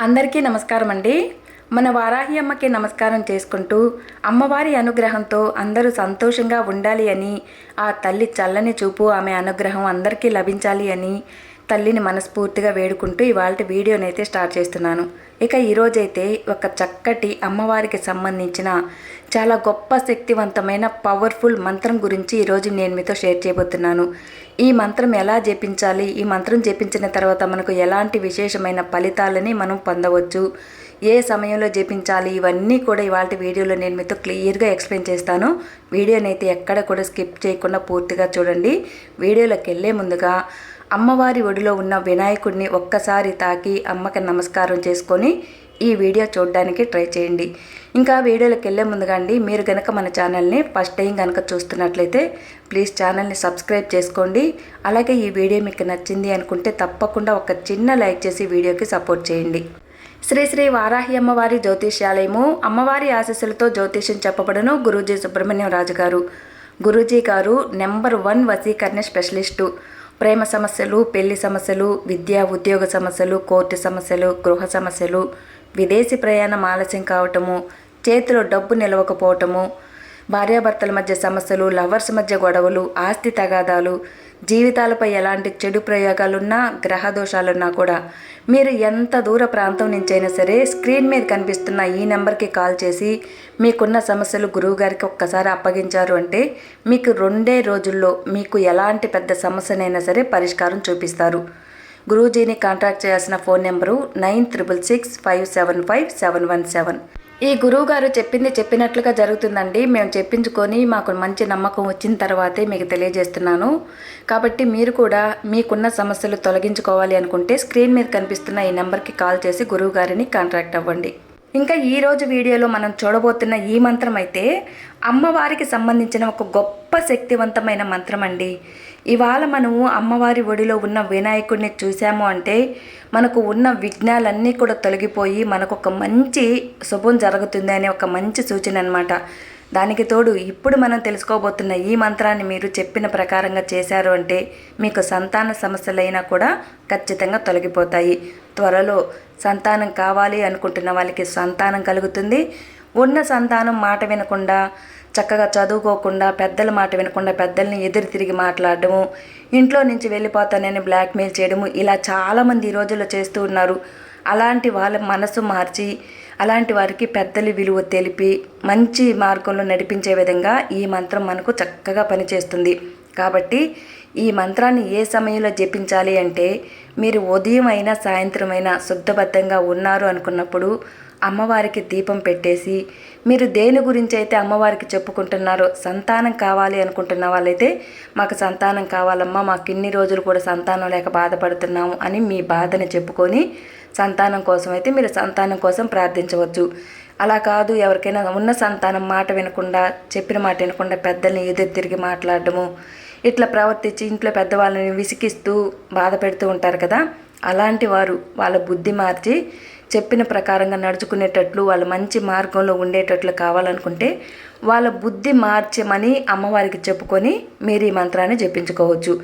అందరికీ నమస్కారం అండి. మన వారాహి అమ్మకి నమస్కారం చేసుకుంటూ అమ్మవారి అనుగ్రహంతో అందరూ సంతోషంగా ఉండాలి అని, ఆ తల్లి చల్లని చూపు ఆమె అనుగ్రహం అందరికీ లభించాలి అని తల్లిని మనస్ఫూర్తిగా వేడుకుంటూ ఇవాళ వీడియోనైతే స్టార్ట్ చేస్తున్నాను. ఇక ఈరోజైతే ఒక చక్కటి అమ్మవారికి సంబంధించిన చాలా గొప్ప శక్తివంతమైన పవర్ఫుల్ మంత్రం గురించి ఈరోజు నేను మీతో షేర్ చేయబోతున్నాను. ఈ మంత్రం ఎలా జపించాలి, ఈ మంత్రం జపించిన తర్వాత మనకు ఎలాంటి విశేషమైన ఫలితాలని మనం పొందవచ్చు, ఏ సమయంలో జపించాలి, ఇవన్నీ కూడా ఇవాళ వీడియోలో నేను మీతో క్లియర్గా ఎక్స్ప్లెయిన్ చేస్తాను. వీడియోనైతే ఎక్కడ కూడా స్కిప్ చేయకుండా పూర్తిగా చూడండి. వీడియోలోకి వెళ్ళే ముందుగా అమ్మవారి ఒడిలో ఉన్న వినాయకుడిని ఒక్కసారి తాకి అమ్మకి నమస్కారం చేసుకొని ఈ వీడియో చూడడానికి ట్రై చేయండి. ఇంకా వీడియోలోకి వెళ్ళే ముందుగా అండి, మీరు కనుక మన ఛానల్ని ఫస్ట్ టైం కనుక చూస్తున్నట్లయితే ప్లీజ్ ఛానల్ని సబ్స్క్రైబ్ చేసుకోండి. అలాగే ఈ వీడియో మీకు నచ్చింది అనుకుంటే తప్పకుండా ఒక చిన్న లైక్ చేసి వీడియోకి సపోర్ట్ చేయండి. శ్రీ శ్రీ వారాహి అమ్మవారి జ్యోతిష్యాలయము. అమ్మవారి ఆశీస్సులతో జ్యోతిష్యం చెప్పబడును. గురూజీ సుబ్రహ్మణ్యం రాజు గారు. గురూజీ గారు నెంబర్ 1 వశీకరణ స్పెషలిస్టు. ప్రేమ సమస్యలు, పెళ్లి సమస్యలు, విద్యా ఉద్యోగ సమస్యలు, కోర్టు సమస్యలు, గృహ సమస్యలు, విదేశీ ప్రయాణం ఆలస్యం కావటము, చేతిలో డబ్బు నిలవకపోవటము, భార్యాభర్తల మధ్య సమస్యలు, లవర్స్ మధ్య గొడవలు, ఆస్తి తగాదాలు, జీవితాలపై ఎలాంటి చెడు ప్రయోగాలున్నా, గ్రహ దోషాలున్నా కూడా మీరు ఎంత దూర ప్రాంతం నుంచైనా సరే స్క్రీన్ మీద కనిపిస్తున్న ఈ నెంబర్కి కాల్ చేసి మీకున్న సమస్యలు గురువుగారికి ఒక్కసారి అప్పగించారు అంటే మీకు 2 రోజుల్లో మీకు ఎలాంటి పెద్ద సమస్యనైనా సరే పరిష్కారం చూపిస్తారు. గురూజీని కాంటాక్ట్ చేయాల్సిన ఫోన్ నెంబరు 9665755717. ఈ గురువుగారు చెప్పింది చెప్పినట్లుగా జరుగుతుందండి. మేము చెప్పించుకొని మాకు మంచి నమ్మకం వచ్చిన తర్వాతే మీకు తెలియజేస్తున్నాను. కాబట్టి మీరు కూడా మీకున్న సమస్యలు తొలగించుకోవాలి అనుకుంటే స్క్రీన్ మీద కనిపిస్తున్న ఈ నెంబర్కి కాల్ చేసి గురువుగారిని కాంటాక్ట్ అవ్వండి. ఇంకా ఈరోజు వీడియోలో మనం చూడబోతున్న ఈ మంత్రం అయితే అమ్మవారికి సంబంధించిన ఒక గొప్ప శక్తివంతమైన మంత్రం అండి. ఇవాళ మనము అమ్మవారి ఒడిలో ఉన్న వినాయకుడిని చూసాము అంటే మనకు ఉన్న విఘ్నాలన్నీ కూడా తొలగిపోయి మనకు ఒక మంచి శుభం జరుగుతుంది అనే ఒక మంచి సూచన అన్నమాట. దానికి తోడు ఇప్పుడు మనం తెలుసుకోబోతున్న ఈ మంత్రాన్ని మీరు చెప్పిన ప్రకారంగా చేశారు అంటే మీకు సంతాన సమస్యలైనా కూడా ఖచ్చితంగా తొలగిపోతాయి. త్వరలో సంతానం కావాలి అనుకుంటున్న వాళ్ళకి సంతానం కలుగుతుంది. ఉన్న సంతానం మాట వినకుండా, చక్కగా చదువుకోకుండా, పెద్దల మాట వినకుండా పెద్దల్ని ఎదురు తిరిగి మాట్లాడడము, ఇంట్లో నుంచి వెళ్ళిపోతానని బ్లాక్మెయిల్ చేయడము, ఇలా చాలామంది ఈ రోజుల్లో చేస్తూ ఉన్నారు. అలాంటి వాళ్ళ మనసు మార్చి అలాంటి వారికి పెద్దల విలువ తెలిపి మంచి మార్గంలో నడిపించే విధంగా ఈ మంత్రం మనకు చక్కగా పనిచేస్తుంది. కాబట్టి ఈ మంత్రాన్ని ఏ సమయంలో జపించాలి అంటే మీరు ఉదయం అయినా సాయంత్రం అయినా శుద్ధబద్ధంగా ఉన్నారు అనుకున్నప్పుడు అమ్మవారికి దీపం పెట్టేసి, మీరు దేని గురించి అయితే అమ్మవారికి చెప్పుకుంటున్నారో, సంతానం కావాలి అనుకుంటున్న వాళ్ళైతే మాకు సంతానం కావాలమ్మా, మాకు ఇన్ని రోజులు కూడా సంతానం లేక బాధపడుతున్నాము అని మీ బాధని చెప్పుకొని సంతానం కోసం అయితే మీరు సంతానం కోసం ప్రార్థించవచ్చు. అలా కాదు, ఎవరికైనా ఉన్న సంతానం మాట వినకుండా, చెప్పిన మాట వినకుండా పెద్దల్ని ఎదురు తిరిగి మాట్లాడడము, ఇట్లా ప్రవర్తించి ఇంట్లో పెద్దవాళ్ళని విసిగిస్తూ బాధ పెడుతూ ఉంటారు కదా, అలాంటి వారు వాళ్ళ బుద్ధి మార్చి చెప్పిన ప్రకారంగా నడుచుకునేటట్లు, వాళ్ళ మంచి మార్గంలో ఉండేటట్లు కావాలనుకుంటే వాళ్ళ బుద్ధి మార్చమని అమ్మవారికి చెప్పుకొని మీరు ఈ మంత్రాన్ని జపించుకోవచ్చు.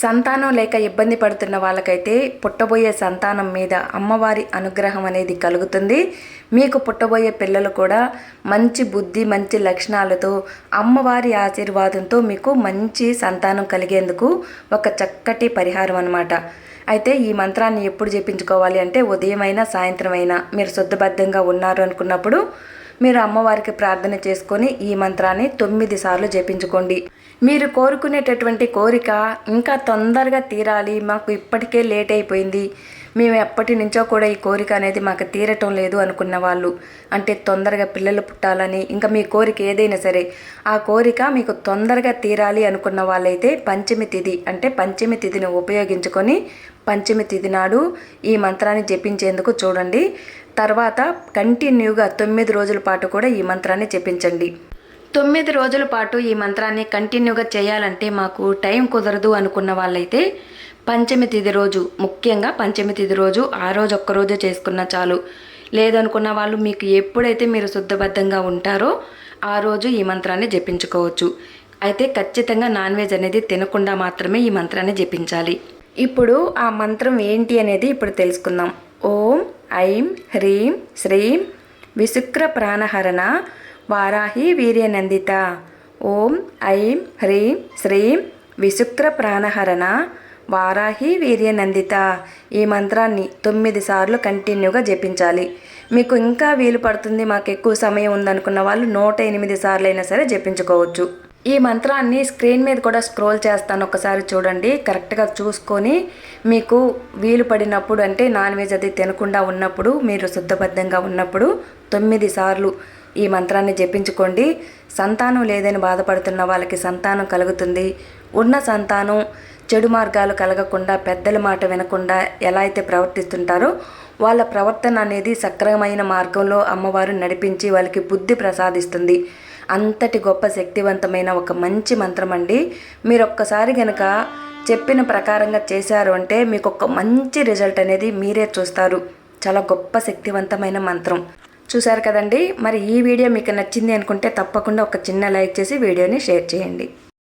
సంతానం లేక ఇబ్బంది పడుతున్న వాళ్ళకైతే పుట్టబోయే సంతానం మీద అమ్మవారి అనుగ్రహం అనేది కలుగుతుంది. మీకు పుట్టబోయే పిల్లలు కూడా మంచి బుద్ధి, మంచి లక్షణాలతో అమ్మవారి ఆశీర్వాదంతో మీకు మంచి సంతానం కలిగేందుకు ఒక చక్కటి పరిహారం అన్నమాట. అయితే ఈ మంత్రాన్ని ఎప్పుడు జపించుకోవాలి అంటే ఉదయం అయినా సాయంత్రం అయినా మీరు శుద్ధబద్ధంగా ఉన్నారు అనుకున్నప్పుడు మీరు అమ్మవారికి ప్రార్థన చేసుకొని ఈ మంత్రాన్ని 9 సార్లు జపించుకోండి. మీరు కోరుకునేటటువంటి కోరిక ఇంకా తొందరగా తీరాలి, మాకు ఇప్పటికే లేట్ అయిపోయింది, మేము ఎప్పటి నుంచో కూడా ఈ కోరిక అనేది మాకు తీరటం లేదు అనుకున్న వాళ్ళు, అంటే తొందరగా పిల్లలు పుట్టాలని, ఇంకా మీ కోరిక ఏదైనా సరే ఆ కోరిక మీకు తొందరగా తీరాలి అనుకున్న వాళ్ళైతే పంచమి తిథి అంటే పంచమి తిథిని ఉపయోగించుకొని పంచమి తిథి నాడు ఈ మంత్రాన్ని జపించేందుకు చూడండి. తర్వాత కంటిన్యూగా 9 రోజుల పాటు కూడా ఈ మంత్రాన్ని జపించండి. 9 రోజుల పాటు ఈ మంత్రాన్ని కంటిన్యూగా చేయాలంటే మాకు టైం కుదరదు అనుకున్న వాళ్ళైతే పంచమి తిథి రోజు, ముఖ్యంగా పంచమి తిథి రోజు ఆ రోజు ఒక్కరోజు చేసుకున్నా చాలు. లేదనుకున్న వాళ్ళు మీకు ఎప్పుడైతే మీరు శుద్ధబద్ధంగా ఉంటారో ఆ రోజు ఈ మంత్రాన్ని జపించుకోవచ్చు. అయితే ఖచ్చితంగా నాన్ వెజ్ అనేది తినకుండా మాత్రమే ఈ మంత్రాన్ని జపించాలి. ఇప్పుడు ఆ మంత్రం ఏంటి అనేది ఇప్పుడు తెలుసుకుందాం. ఓం ఐం హ్రీం శ్రీం విశుక్ర ప్రాణహరణ వారాహి వీర్యనందిత. ఓం ఐం హ్రీం శ్రీం విశుక్ర ప్రాణహరణ వారాహి వీర్యనందిత. ఈ మంత్రాన్ని 9 సార్లు కంటిన్యూగా జపించాలి. మీకు ఇంకా వీలు పడుతుంది, మాకు ఎక్కువ సమయం ఉందనుకున్న వాళ్ళు 108 సార్లు అయినా సరే జపించుకోవచ్చు. ఈ మంత్రాన్ని స్క్రీన్ మీద కూడా స్క్రోల్ చేస్తాను, ఒకసారి చూడండి. కరెక్ట్గా చూసుకొని మీకు వీలు పడినప్పుడు, అంటే నాన్ వెజ్ అది తినకుండా ఉన్నప్పుడు, మీరు శుద్ధబద్ధంగా ఉన్నప్పుడు 9 సార్లు ఈ మంత్రాన్ని జపించుకోండి. సంతానం లేదని బాధపడుతున్న వాళ్ళకి సంతానం కలుగుతుంది. ఉన్న సంతానం చెడు మార్గాలు కలగకుండా, పెద్దల మాట వినకుండా ఎలా అయితే ప్రవర్తిస్తుంటారో వాళ్ళ ప్రవర్తన అనేది సక్రమమైన మార్గంలో అమ్మవారు నడిపించి వాళ్ళకి బుద్ధి ప్రసాదిస్తుంది. అంతటి గొప్ప శక్తివంతమైన ఒక మంచి మంత్రం అండి. మీరు ఒక్కసారి కనుక చెప్పిన ప్రకారంగా చేశారు అంటే మీకు ఒక మంచి రిజల్ట్ అనేది మీరే చూస్తారు. చాలా గొప్ప శక్తివంతమైన మంత్రం. చూశారు కదండి. మరి ఈ వీడియో మీకు నచ్చింది అనుకుంటే తప్పకుండా ఒక చిన్న లైక్ చేసి వీడియోని షేర్ చేయండి.